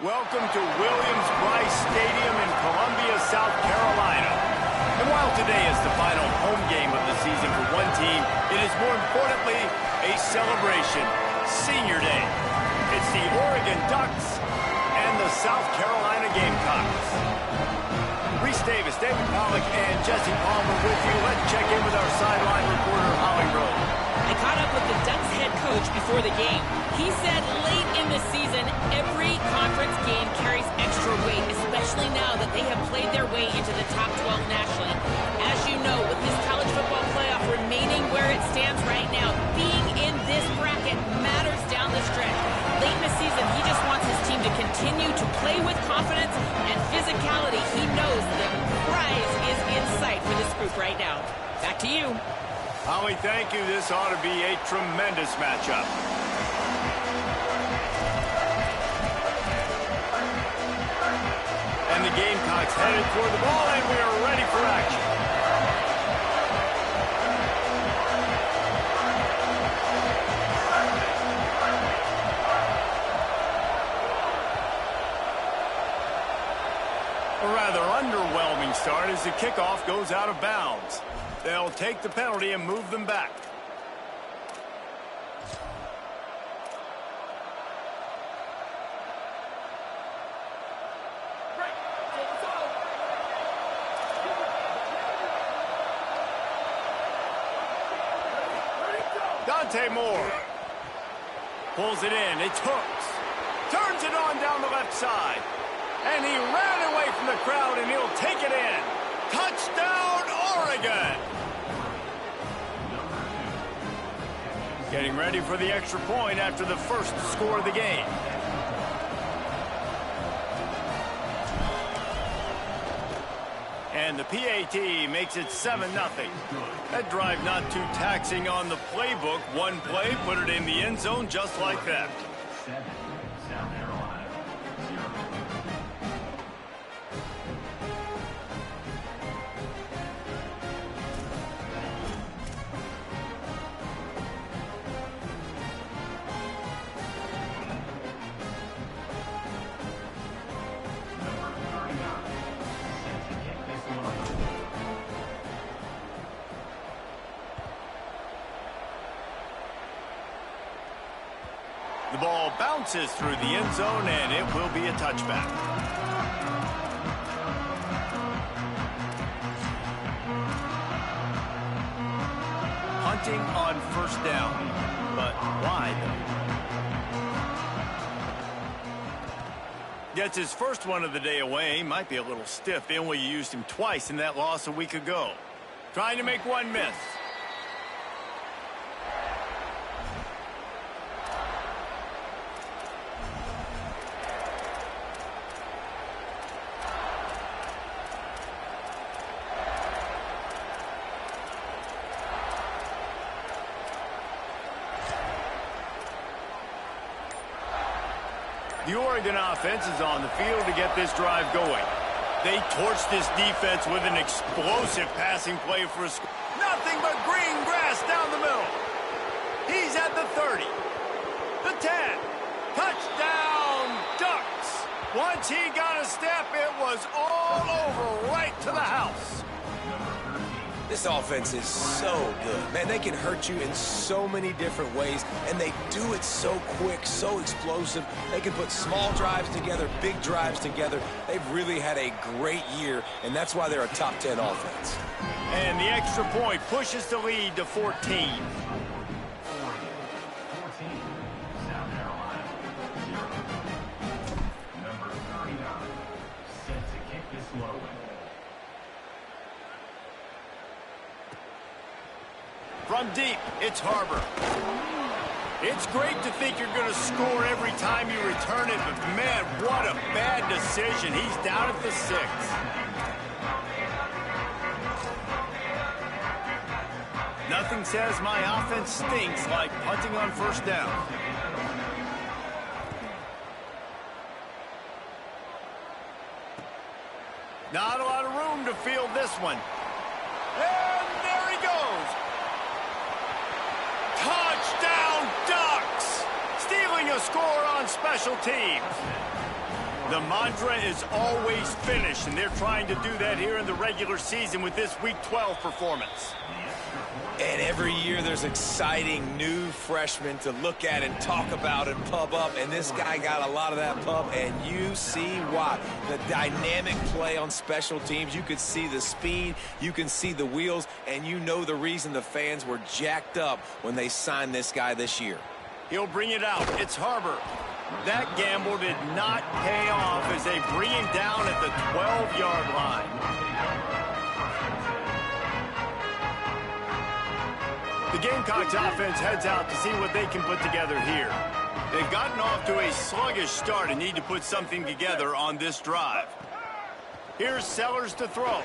Welcome to Williams-Brice Stadium in Columbia, South Carolina. And while today is the final home game of the season for one team, it is more importantly a celebration, Senior Day. It's the Oregon Ducks and the South Carolina Gamecocks. Reese Davis, David Pollack, and Jesse Palmer with you. Let's check in with our sideline reporter, Holly Rowe. I caught up with the Ducks head coach before the game. He said late in the season, every conference game carries extra weight, especially now that they have played their way into the top 12 nationally. As you know, with this college football playoff remaining where it stands right now, being in this bracket matters down the stretch. Late in the season, he just wants his team to continue to play with confidence and physicality. He knows the prize is in sight for this group right now. Back to you. Holly, thank you. This ought to be a tremendous matchup. And the Gamecocks headed toward the ball, and we are ready for action. A rather underwhelming start as the kickoff goes out of bounds. They'll take the penalty and move them back. Dante Moore pulls it in. It's Hooks. Turns it on down the left side. And he ran away from the crowd, and he'll take it in. Touchdown, Oregon! Getting ready for the extra point after the first score of the game. And the PAT makes it 7-0. That drive not too taxing on the playbook. One play, put it in the end zone just like that. The ball bounces through the end zone, and it will be a touchback. Hunting on first down, but why, though? Gets his first one of the day away. Might be a little stiff. They only used him twice in that loss a week ago. Trying to make one miss. The Oregon offense is on the field to get this drive going. They torched this defense with an explosive passing play for a score. Nothing but green grass down the middle. He's at the 30. The 10. Touchdown, Ducks. Once he got a step, it was all over right to the house. This offense is so good. Man, they can hurt you in so many different ways, and they do it so quick, so explosive. They can put small drives together, big drives together. They've really had a great year, and that's why they're a top 10 offense. And the extra point pushes the lead to 14. From deep, it's Harbor. It's great to think you're going to score every time you return it, but man, what a bad decision. He's down at the 6. Nothing says my offense stinks like punting on first down. Not a lot of room to field this one. And there he goes. Touchdown, Ducks! Stealing a score on special teams. The mantra is always finish, and they're trying to do that here in the regular season with this Week 12 performance. And every year there's exciting new freshmen to look at and talk about and pub up, and this guy got a lot of that pub, and you see why. The dynamic play on special teams, you could see the speed, you can see the wheels, and you know the reason the fans were jacked up when they signed this guy this year. He'll bring it out. It's Harbor. That gamble did not pay off as they bring him down at the 12-yard line. The Gamecocks offense heads out to see what they can put together here. They've gotten off to a sluggish start and need to put something together on this drive. Here's Sellers to throw.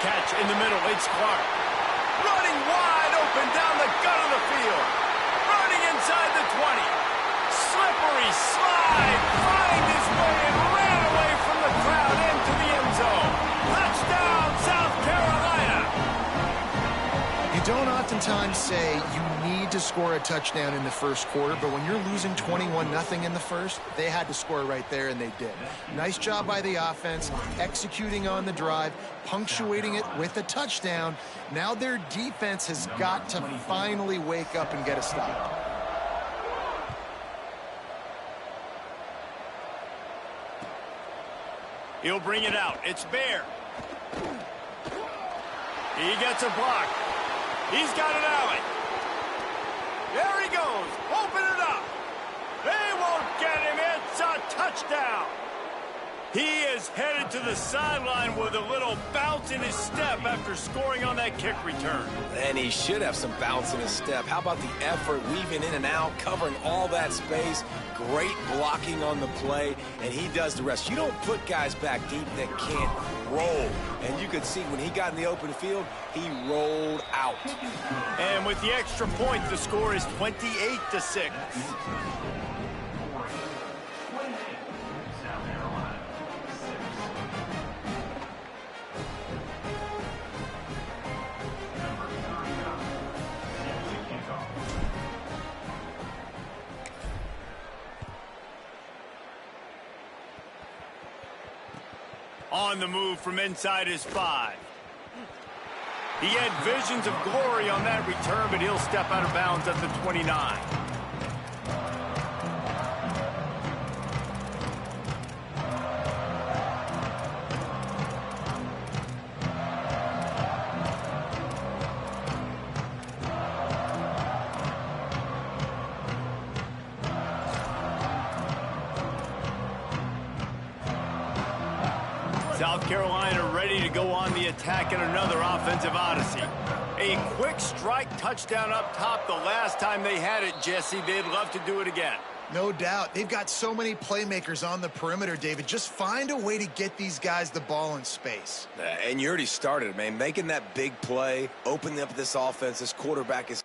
Catch in the middle. It's Clark. Running wide open down the gut of the field. Running inside the 20. Slippery slide, find his way and ran away from the crowd into the end zone. Touchdown, South Carolina. You don't oftentimes say you need to score a touchdown in the first quarter, but when you're losing 21-0 in the first, they had to score right there, and they did. Nice job by the offense, executing on the drive, punctuating it with a touchdown. Now their defense has got to finally wake up and get a stop. He'll bring it out. It's Bear. He gets a block. He's got an alley. There he goes. Open it up. They won't get him. It's a touchdown. He is headed to the sideline with a little bounce in his step after scoring on that kick return. And he should have some bounce in his step. How about the effort, weaving in and out, covering all that space. Great blocking on the play, and he does the rest. You don't put guys back deep that can't roll. And you could see when he got in the open field, he rolled out. And with the extra point, the score is 28-6. On the move from inside his 5. He had visions of glory on that return, but he'll step out of bounds at the 29. South Carolina ready to go on the attack in another offensive odyssey. A quick strike touchdown up top the last time they had it, Jesse. They'd love to do it again. No doubt. They've got so many playmakers on the perimeter, David. Just find a way to get these guys the ball in space. And you already started, man. Making that big play, opening up this offense. This quarterback is...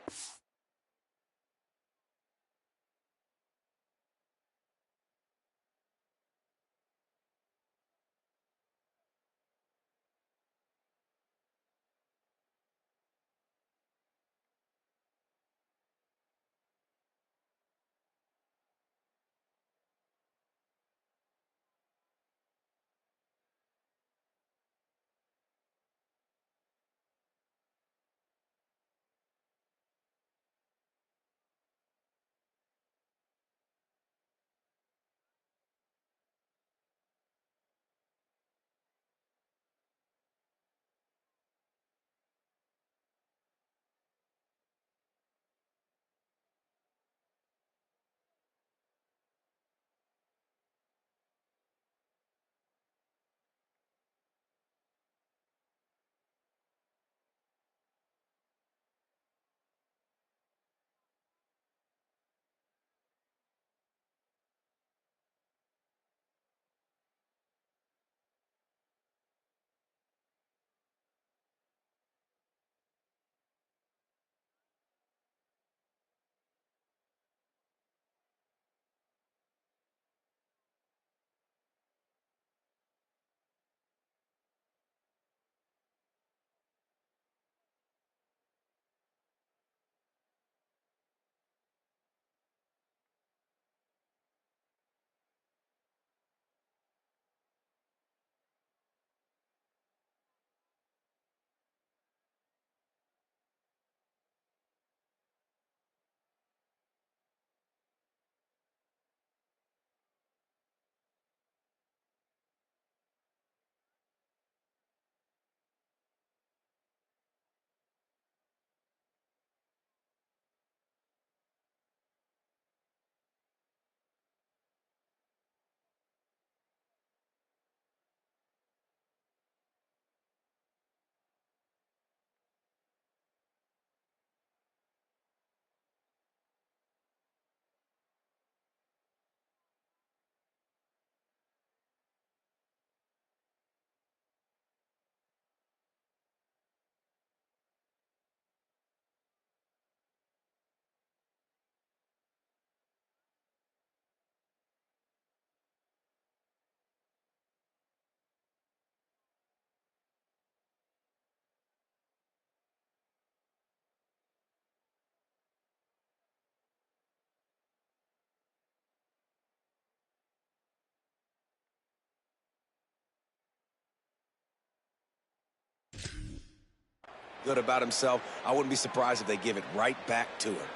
good about himself. I wouldn't be surprised if they give it right back to him.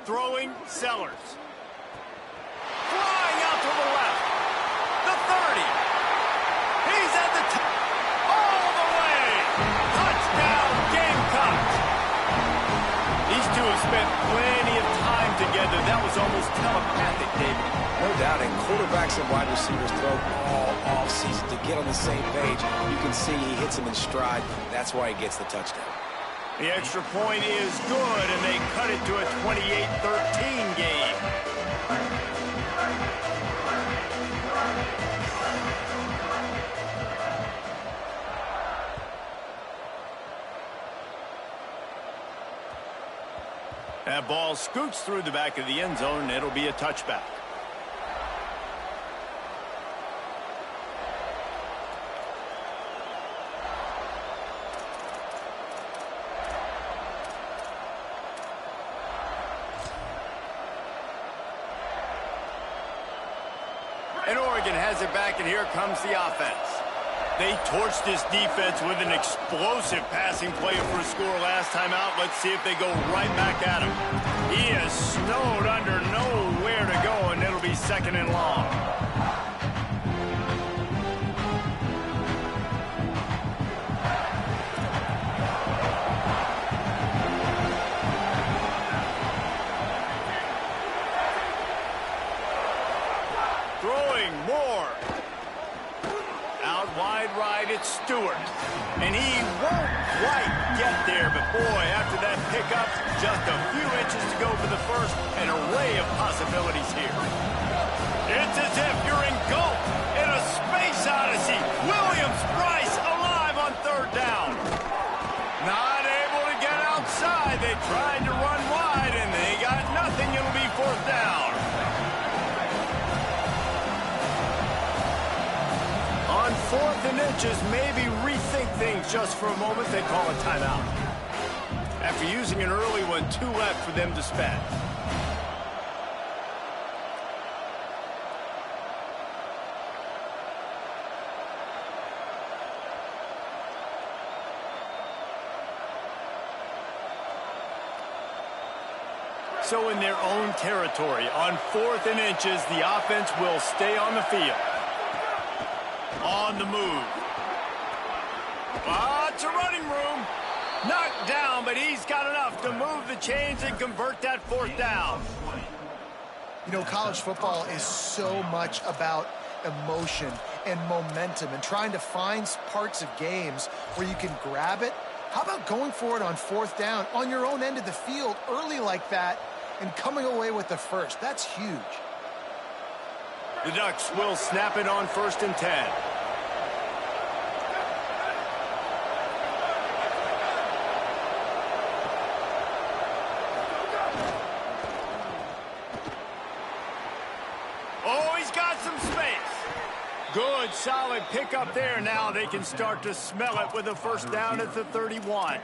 Throwing Sellers. Flying out to the left. The 30. He's at the top. All the way. Touchdown, Gamecocks. These two have spent plenty of time together. That was almost telepathic, David. No doubt, and quarterbacks and wide receivers throw all offseason to get on the same page. You can see he hits him in stride. That's why he gets the touchdown. The extra point is good, and they cut it to a 28-13 game. That ball scoots through the back of the end zone, and it'll be a touchback. And Oregon has it back, and here comes the offense. They torched this defense with an explosive passing play for a score last time out. Let's see if they go right back at him. He is snowed under, nowhere to go, and it'll be second and long. Throwing more. Out wide right, it's Stewart. And he won't quite get there, but boy, after that pickup, just a few inches to go for the first. An array of possibilities here. It's as if you're engulfed in a space odyssey. Williams-Brice alive on third down. Not able to get outside. They tried to run wide, and they got nothing. It'll be fourth down. On fourth and inches, maybe rethink things just for a moment. They call a timeout. After using an early one, 2 left for them to spend. So in their own territory, on fourth and inches, the offense will stay on the field. On the move. Lots of running room. Knocked down, but he's got enough to move the chains and convert that fourth down. You know, college football is so much about emotion and momentum and trying to find parts of games where you can grab it. How about going for it on fourth down on your own end of the field early like that and coming away with the first? That's huge. The Ducks will snap it on 1st and 10. Oh, he's got some space. Good, solid pickup there. Now they can start to smell it with a first down at the 31.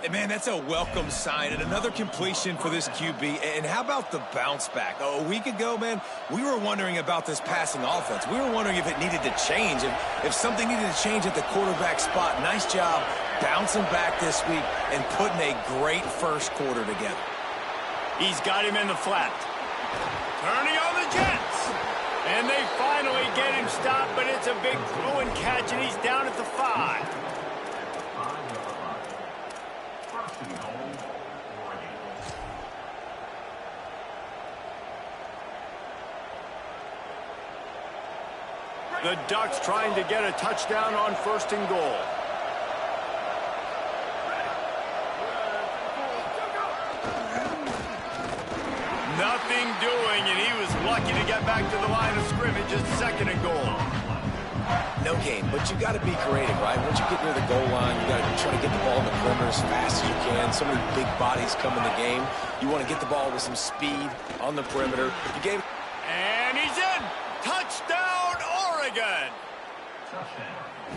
And man, that's a welcome sign and another completion for this QB. And how about the bounce back? A week ago, man, we were wondering about this passing offense. We were wondering if it needed to change, if something needed to change at the quarterback spot. Nice job bouncing back this week and putting a great first quarter together. He's got him in the flat. Turning on the Jets. And they finally get him stopped, but it's a big throw and catch, and he's down at the 5. The Ducks trying to get a touchdown on 1st and goal. Nothing doing, and he was lucky to get back to the line of scrimmage at 2nd and goal. No game, but you got to be creative, right? Once you get near the goal line, you got to try to get the ball in the perimeter as fast as you can. So many big bodies come in the game. You want to get the ball with some speed on the perimeter. You gave... And he's in! Touchdown, Oregon!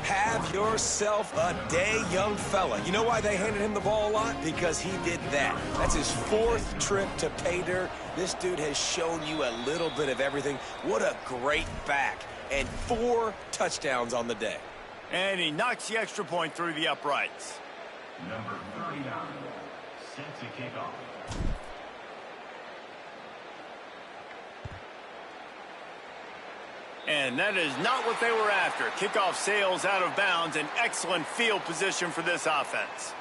Have yourself a day, young fella. You know why they handed him the ball a lot? Because he did that. That's his 4th trip to pay dirt. This dude has shown you a little bit of everything. What a great back. And 4 touchdowns on the day. And he knocks the extra point through the uprights. Number 39, set to kick off. And that is not what they were after. Kickoff sails out of bounds. An excellent field position for this offense.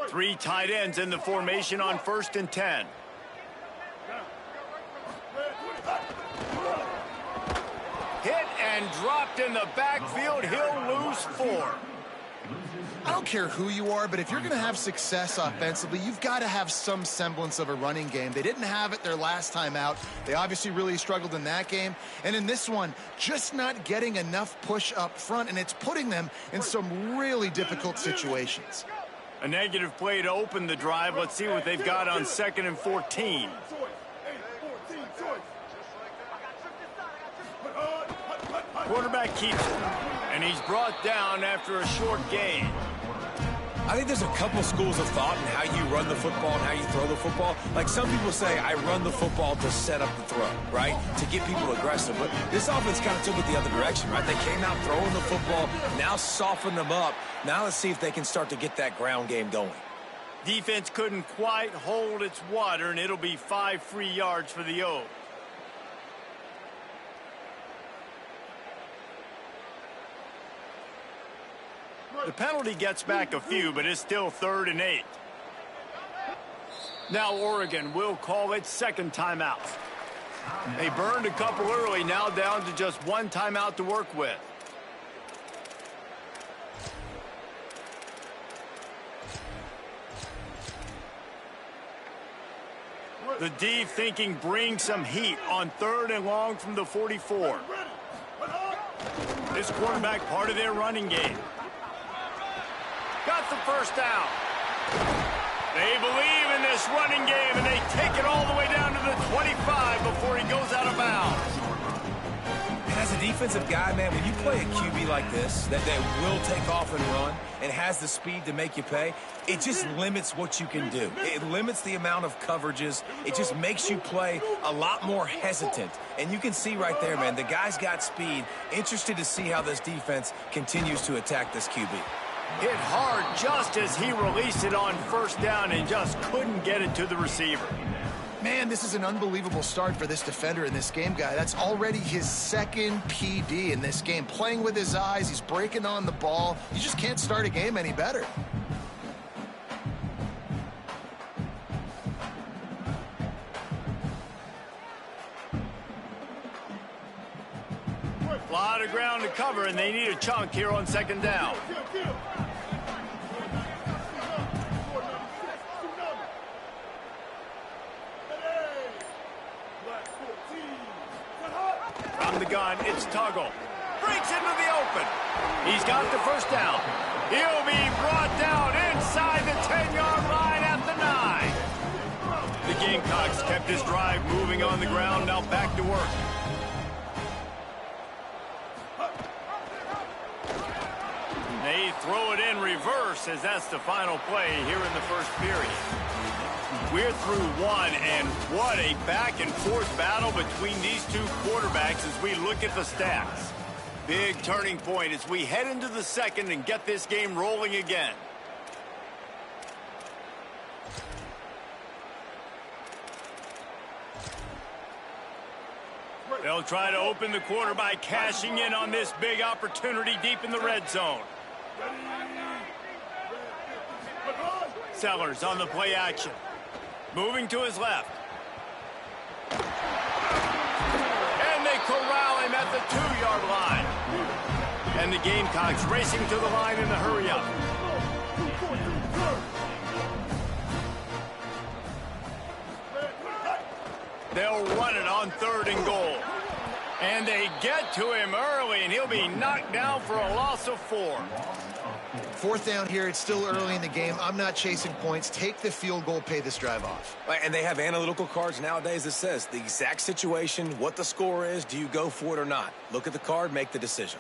Three tight ends in the formation on 1st and 10. Hit and dropped in the backfield. He'll lose 4. I don't care who you are, but if you're going to have success offensively, you've got to have some semblance of a running game. They didn't have it their last time out. They obviously really struggled in that game. And in this one, just not getting enough push up front, and it's putting them in some really difficult situations. A negative play to open the drive. Let's see what they've got on 2nd and 14. Quarterback keeps it, and he's brought down after a short gain. I think there's a couple schools of thought in how you run the football and how you throw the football. Like some people say, I run the football to set up the throw, right? To get people aggressive. But this offense kind of took it the other direction, right? They came out throwing the football, now soften them up. Now let's see if they can start to get that ground game going. Defense couldn't quite hold its water, and it'll be 5 free yards for the O. The penalty gets back a few, but it's still 3rd and 8. Now Oregon will call it 2nd timeout. They burned a couple early, now down to just 1 timeout to work with. The D thinking bring some heat on 3rd and long from the 44. This quarterback part of their running game. Got the first down. They believe in this running game, and they take it all the way down to the 25 before he goes out of bounds. And as a defensive guy, man, when you play a QB like this, that will take off and run and has the speed to make you pay, it just limits what you can do. It limits the amount of coverages. It just makes you play a lot more hesitant. And you can see right there, man, the guy's got speed. Interested to see how this defense continues to attack this QB. Hit hard just as he released it on 1st down and just couldn't get it to the receiver. Man, this is an unbelievable start for this defender in this game, guy. That's already his 2nd PD in this game. Playing with his eyes, he's breaking on the ball. You just can't start a game any better. A lot of ground to cover, and they need a chunk here on 2nd down. From the gun, it's Tuggle. Breaks into the open. He's got the 1st down. He'll be brought down inside the 10-yard line at the 9. The Gamecocks kept this drive moving on the ground, now back to work. They throw it in reverse as that's the final play here in the 1st period. We're through 1, and what a back-and-forth battle between these two quarterbacks as we look at the stats. Big turning point as we head into the 2nd and get this game rolling again. They'll try to open the quarter by cashing in on this big opportunity deep in the red zone. Sellers on the play action. Moving to his left. And they corral him at the 2-yard line. And the Gamecocks racing to the line in the hurry-up. They'll run it on 3rd and goal. And they get to him early, and he'll be knocked down for a loss of 4. Fourth down here. It's still early in the game. I'm not chasing points. Take the field goal, pay this drive off. And they have analytical cards nowadays that says the exact situation, what the score is, do you go for it or not? Look at the card, make the decision.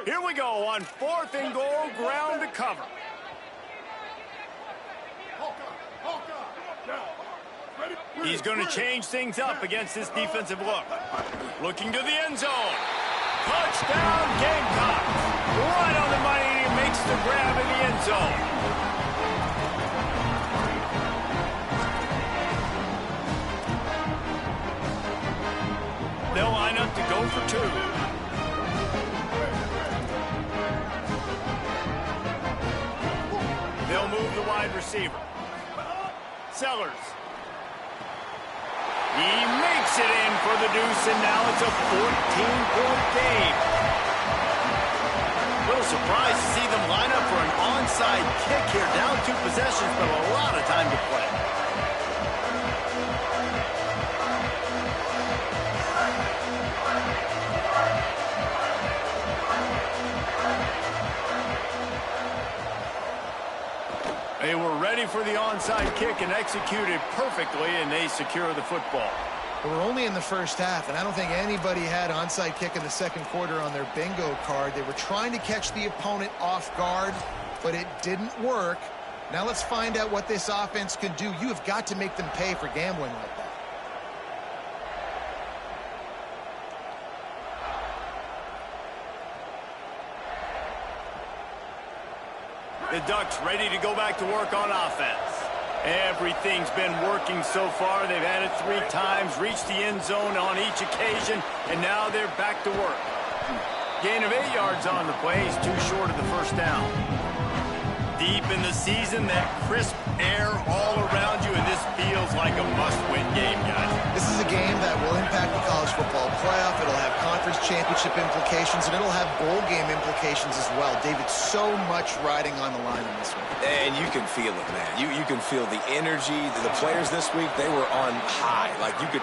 Here we go on 4th and goal, ground to cover. He's going to change things up against this defensive look. Looking to the end zone. Touchdown, Gamecocks. Right on the money, and he makes the grab in the end zone. They'll line up to go for 2. They'll move the wide receiver. Sellers. He makes it in for the deuce, and now it's a 14-point game. A little surprised to see them line up for an onside kick here. Down 2 possessions, but a lot of time to play. They were ready for the onside kick and executed perfectly, and they secure the football. We're only in the first half, and I don't think anybody had onside kick in the second quarter on their bingo card. They were trying to catch the opponent off guard, but it didn't work. Now let's find out what this offense can do. You have got to make them pay for gambling like that. The Ducks ready to go back to work on offense. Everything's been working so far. They've had it 3 times, reached the end zone on each occasion, and now they're back to work. Gain of 8 yards on the play. He's too short of the first down. Deep in the season, that crisp air all around you, and this feels like a must-win game, guys. This is a game that will impact the college football playoff. It'll have conference championship implications, and it'll have bowl game implications as well. David, so much riding on the line in this one. And you can feel it, man. You can feel the energy. The players this week, they were on high. Like, you could